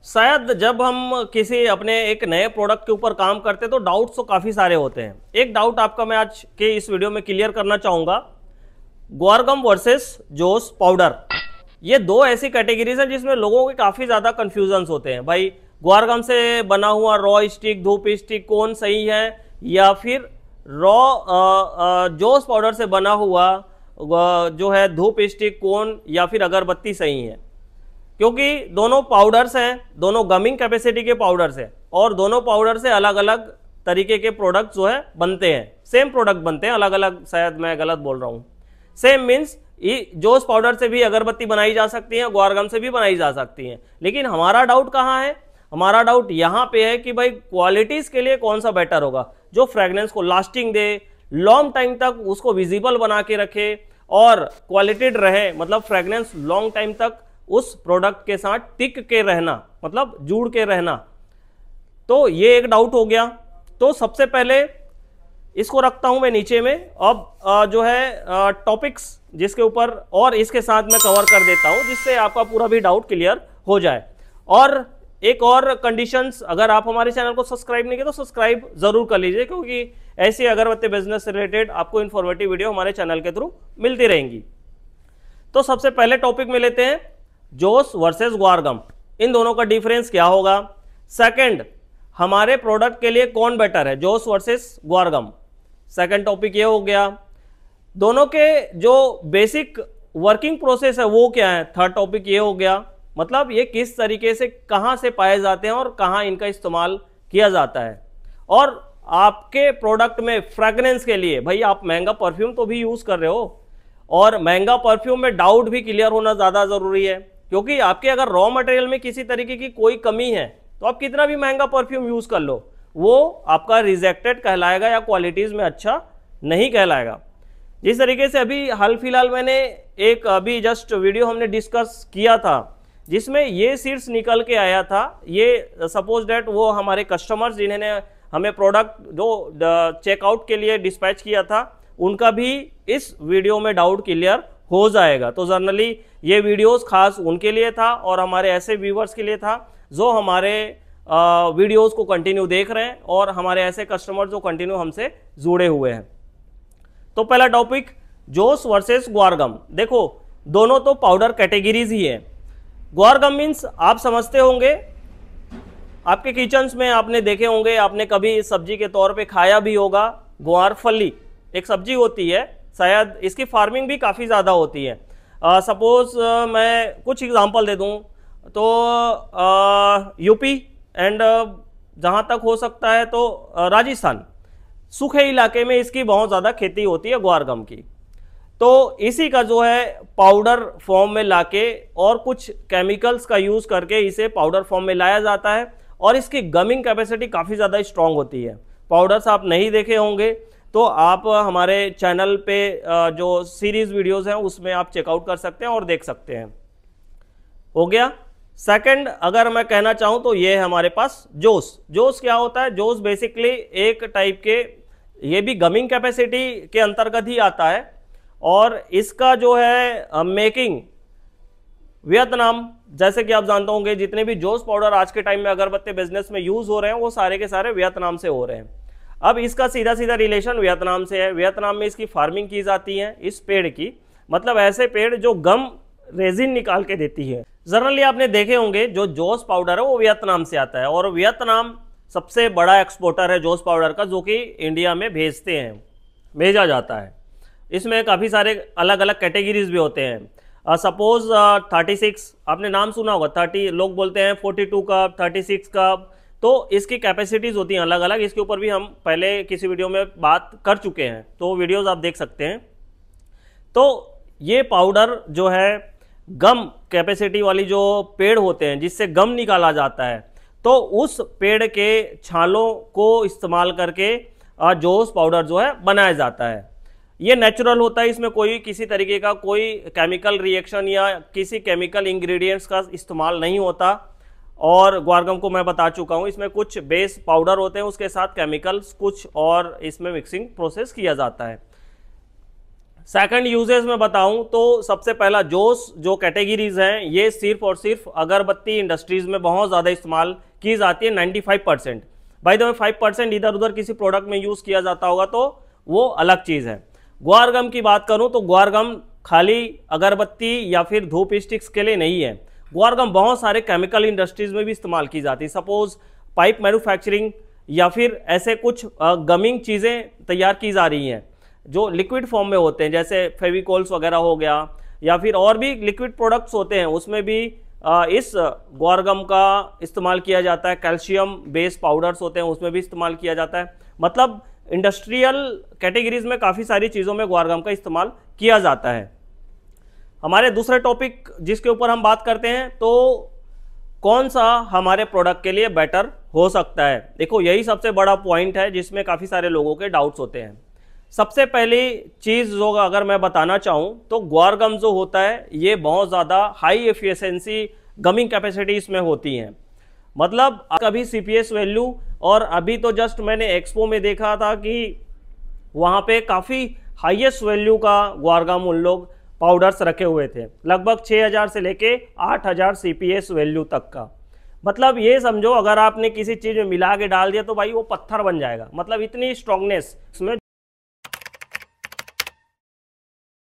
शायद जब हम किसी अपने एक नए प्रोडक्ट के ऊपर काम करते हैं तो डाउट्स तो काफ़ी सारे होते हैं। एक डाउट आपका मैं आज के इस वीडियो में क्लियर करना चाहूँगा, ग्वारगम वर्सेस जोस पाउडर। ये दो ऐसी कैटेगरीज हैं जिसमें लोगों के काफ़ी ज़्यादा कन्फ्यूजन्स होते हैं। भाई ग्वारगम से बना हुआ रॉ स्टिक, धूप स्टिक कौन सही है, या फिर रॉ जोस पाउडर से बना हुआ जो है धूप स्टिक कौन या फिर अगरबत्ती सही है। क्योंकि दोनों पाउडर्स हैं, दोनों गमिंग कैपेसिटी के पाउडर्स हैं और दोनों पाउडर से अलग अलग तरीके के प्रोडक्ट जो है बनते हैं। सेम प्रोडक्ट बनते हैं, अलग अलग, शायद मैं गलत बोल रहा हूँ। सेम मीन्स जोस पाउडर से भी अगरबत्ती बनाई जा सकती है, ग्वारगम से भी बनाई जा सकती है। लेकिन हमारा डाउट कहाँ है? हमारा डाउट यहाँ पे है कि भाई क्वालिटीज के लिए कौन सा बेटर होगा, जो फ्रेगनेंस को लास्टिंग दे, लॉन्ग टाइम तक उसको विजिबल बना के रखे और क्वालिटीड रहे, मतलब फ्रेगनेंस लॉन्ग टाइम तक उस प्रोडक्ट के साथ टिक के रहना, मतलब जुड़ के रहना। तो ये एक डाउट हो गया। तो सबसे पहले इसको रखता हूं मैं नीचे में। अब जो है टॉपिक्स जिसके ऊपर और इसके साथ मैं कवर कर देता हूं, जिससे आपका पूरा भी डाउट क्लियर हो जाए। और एक और कंडीशंस, अगर आप हमारे चैनल को सब्सक्राइब नहीं किया तो सब्सक्राइब जरूर कर लीजिए, क्योंकि ऐसी अगरबत्ती बिजनेस से रिलेटेड आपको इन्फॉर्मेटिव वीडियो हमारे चैनल के थ्रू मिलती रहेंगी। तो सबसे पहले टॉपिक में लेते हैं जोस वर्सेस ग्वारगम, इन दोनों का डिफरेंस क्या होगा। सेकंड, हमारे प्रोडक्ट के लिए कौन बेटर है, जोस वर्सेस ग्वारगम। सेकंड टॉपिक ये हो गया। दोनों के जो बेसिक वर्किंग प्रोसेस है वो क्या है। थर्ड टॉपिक ये हो गया, मतलब ये किस तरीके से कहां से पाए जाते हैं और कहां इनका इस्तेमाल किया जाता है। और आपके प्रोडक्ट में फ्रेगनेंस के लिए, भाई आप महंगा परफ्यूम तो भी यूज कर रहे हो और महंगा परफ्यूम में डाउट भी क्लियर होना ज्यादा जरूरी है, क्योंकि आपके अगर रॉ मटेरियल में किसी तरीके की कोई कमी है तो आप कितना भी महंगा परफ्यूम यूज कर लो, वो आपका रिजेक्टेड कहलाएगा या क्वालिटीज में अच्छा नहीं कहलाएगा। जिस तरीके से अभी हाल फिलहाल मैंने एक अभी जस्ट वीडियो हमने डिस्कस किया था जिसमें ये सीड्स निकल के आया था। ये सपोज डेट वो हमारे कस्टमर्स जिन्होंने हमें प्रोडक्ट जो चेकआउट के लिए डिस्पैच किया था, उनका भी इस वीडियो में डाउट क्लियर हो जाएगा। तो जनरली ये वीडियोस खास उनके लिए था और हमारे ऐसे व्यूवर्स के लिए था जो हमारे वीडियोस को कंटिन्यू देख रहे हैं और हमारे ऐसे कस्टमर जो कंटिन्यू हमसे जुड़े हुए हैं। तो पहला टॉपिक जोस वर्सेस ग्वारगम। देखो दोनों तो पाउडर कैटेगरीज ही है। ग्वारगम मीन्स आप समझते होंगे, आपके किचन्स में आपने देखे होंगे, आपने कभी सब्जी के तौर पे खाया भी होगा। ग्वारफली एक सब्जी होती है, शायद इसकी फार्मिंग भी काफ़ी ज़्यादा होती है। सपोज मैं कुछ एग्जांपल दे दूं तो यूपी एंड जहां तक हो सकता है तो राजस्थान, सूखे इलाके में इसकी बहुत ज़्यादा खेती होती है ग्वारगम की। तो इसी का जो है पाउडर फॉर्म में लाके और कुछ केमिकल्स का यूज़ करके इसे पाउडर फॉर्म में लाया जाता है और इसकी गमिंग कैपेसिटी काफ़ी ज़्यादा स्ट्रांग होती है। पाउडर्स आप नहीं देखे होंगे तो आप हमारे चैनल पे जो सीरीज वीडियोस हैं उसमें आप चेकआउट कर सकते हैं और देख सकते हैं। हो गया। सेकंड अगर मैं कहना चाहूं तो ये है हमारे पास जोस। जोस क्या होता है? जोस बेसिकली एक टाइप के, ये भी गमिंग कैपेसिटी के अंतर्गत ही आता है और इसका जो है मेकिंग वियतनाम, जैसे कि आप जानते होंगे जितने भी जोस पाउडर आज के टाइम में अगरबत्ती बिजनेस में यूज हो रहे हैं वो सारे के सारे वियतनाम से हो रहे हैं। अब इसका सीधा सीधा रिलेशन वियतनाम से है। वियतनाम में इसकी फार्मिंग की जाती है इस पेड़ की, मतलब ऐसे पेड़ जो गम रेजिन निकाल के देती है। जनरली आपने देखे होंगे जो जोस पाउडर है वो वियतनाम से आता है और वियतनाम सबसे बड़ा एक्सपोर्टर है जोस पाउडर का, जो कि इंडिया में भेजा जाता है। इसमें काफ़ी सारे अलग अलग कैटेगरीज भी होते हैं। सपोज 36 आपने नाम सुना होगा, 30 लोग बोलते हैं, 42 कप, 36 कप, तो इसकी कैपेसिटीज होती हैं अलग अलग। इसके ऊपर भी हम पहले किसी वीडियो में बात कर चुके हैं, तो वीडियोस आप देख सकते हैं। तो ये पाउडर जो है गम कैपेसिटी वाली जो पेड़ होते हैं जिससे गम निकाला जाता है, तो उस पेड़ के छालों को इस्तेमाल करके जोस पाउडर जो है बनाया जाता है। ये नेचुरल होता है, इसमें कोई किसी तरीके का कोई केमिकल रिएक्शन या किसी केमिकल इंग्रेडिएंट्स का इस्तेमाल नहीं होता। और ग्वारगम को मैं बता चुका हूँ, इसमें कुछ बेस पाउडर होते हैं, उसके साथ केमिकल्स कुछ और इसमें मिक्सिंग प्रोसेस किया जाता है। सेकंड यूजेस में बताऊं तो सबसे पहला जोस जो कैटेगरीज हैं ये सिर्फ और सिर्फ अगरबत्ती इंडस्ट्रीज में बहुत ज़्यादा इस्तेमाल की जाती है 95%। बाय द वे 5% इधर उधर किसी प्रोडक्ट में यूज़ किया जाता होगा तो वो अलग चीज़ है। ग्वार गम की बात करूं तो ग्वार गम खाली अगरबत्ती या फिर धूप स्टिक्स के लिए नहीं है। ग्वार गम बहुत सारे केमिकल इंडस्ट्रीज में भी इस्तेमाल की जाती है। सपोज पाइप मैन्युफैक्चरिंग या फिर ऐसे कुछ गमिंग चीज़ें तैयार की जा रही हैं जो लिक्विड फॉर्म में होते हैं, जैसे फेविकोल्स वगैरह हो गया या फिर और भी लिक्विड प्रोडक्ट्स होते हैं, उसमें भी इस ग्वार गम का इस्तेमाल किया जाता है। कैल्शियम बेस्ड पाउडर्स होते हैं उसमें भी इस्तेमाल किया जाता है। मतलब इंडस्ट्रियल कैटेगरीज में काफ़ी सारी चीज़ों में ग्वार गम का इस्तेमाल किया जाता है। हमारे दूसरे टॉपिक जिसके ऊपर हम बात करते हैं तो कौन सा हमारे प्रोडक्ट के लिए बेटर हो सकता है। देखो यही सबसे बड़ा पॉइंट है जिसमें काफ़ी सारे लोगों के डाउट्स होते हैं। सबसे पहली चीज़ जो अगर मैं बताना चाहूँ तो ग्वार गम जो होता है ये बहुत ज़्यादा हाई एफिशिएंसी गमिंग कैपेसिटी इसमें होती हैं। मतलब कभी CPS वैल्यू, और अभी तो जस्ट मैंने एक्सपो में देखा था कि वहाँ पे काफ़ी हाईएस्ट वैल्यू का ग्वार गम उन लोग पाउडर्स रखे हुए थे, लगभग 6000 से लेके 8000 CPS वैल्यू तक का। मतलब ये समझो अगर आपने किसी चीज़ में मिला के डाल दिया तो भाई वो पत्थर बन जाएगा। मतलब इतनी स्ट्रांगनेस इसमें